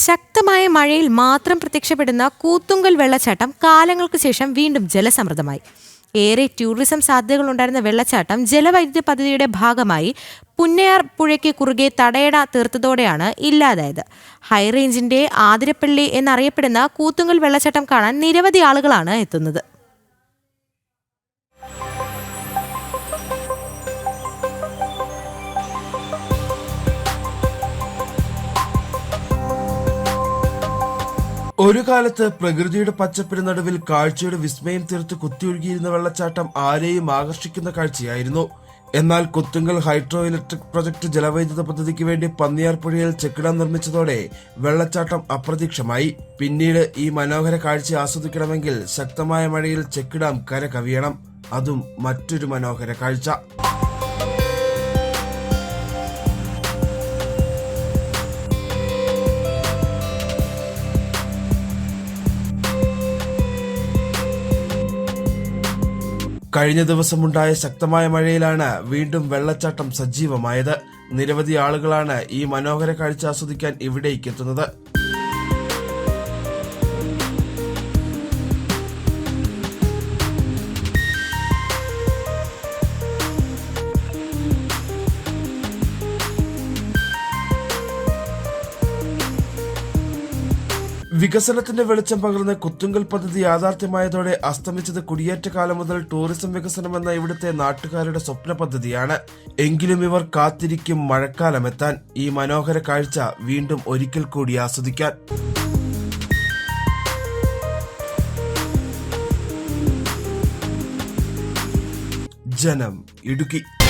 ശക്തമായ മഴയിൽ മാത്രം പ്രത്യക്ഷപ്പെടുന്ന കൂത്തുങ്കൽ വെള്ളച്ചാട്ടം കാലങ്ങൾക്ക് ശേഷം വീണ്ടും ജലസമൃദ്ധമായി. ഏറെ ടൂറിസം സാധ്യതകളുണ്ടായിരുന്ന വെള്ളച്ചാട്ടം ജലവൈദ്യുത പദ്ധതിയുടെ ഭാഗമായി പുന്നയാർ പുഴയ്ക്ക് കുറുകെ തടയണ തീർത്തതോടെയാണ് ഇല്ലാതായത്. ഹൈറേഞ്ചിന്റെ ആതിരപ്പള്ളി എന്നറിയപ്പെടുന്ന കൂത്തുങ്കൽ വെള്ളച്ചാട്ടം കാണാൻ നിരവധി ആളുകളാണ് എത്തുന്നത്. ഒരു കാലത്ത് പ്രകൃതിയുടെ പച്ചപ്പിന് നടുവിൽ കാഴ്ചയുടെ വിസ്മയം തീർത്ത് കുത്തിയൊഴുകിയിരുന്ന വെള്ളച്ചാട്ടം ആരെയും ആകർഷിക്കുന്ന കാഴ്ചയായിരുന്നു. എന്നാൽ കുത്തുങ്കൽ ഹൈഡ്രോ ഇലക്ട്രിക് പ്രൊജക്ട് ജലവൈദ്യുത പദ്ധതിക്ക് വേണ്ടി പന്നിയാർ പുഴയിൽ ചെക്ക് ഡാം നിർമ്മിച്ചതോടെ വെള്ളച്ചാട്ടം അപ്രത്യക്ഷമായി. പിന്നീട് ഈ മനോഹര കാഴ്ച ആസ്വദിക്കണമെങ്കിൽ ശക്തമായ മഴയിൽ ചെക്ക് ഡാം കര കവിയണം. അതും മറ്റൊരു മനോഹര കാഴ്ച. കഴിഞ്ഞ ദിവസമുണ്ടായ ശക്തമായ മഴയിലാണ് വീണ്ടും വെള്ളച്ചാട്ടം സജീവമായത്. നിരവധി ആളുകളാണ് ഈ മനോഹര കാഴ്ച ആസ്വദിക്കാൻ ഇവിടേക്ക് എത്തുന്നത്. വികസനത്തിന്റെ വെളിച്ചം പകർന്ന് കുത്തുങ്കൽ പദ്ധതി യാഥാർത്ഥ്യമായതോടെ അസ്തമിച്ചത് കുടിയേറ്റ കാലം മുതൽ ടൂറിസം വികസനം എന്ന ഇവിടുത്തെ നാട്ടുകാരുടെ സ്വപ്ന പദ്ധതിയാണ്. എങ്കിലും ഇവർ കാത്തിരിക്കും മഴക്കാലമെത്താൻ, ഈ മനോഹര കാഴ്ച വീണ്ടും ഒരിക്കൽ കൂടി ആസ്വദിക്കാൻ. ജനം, ഇടുക്കി.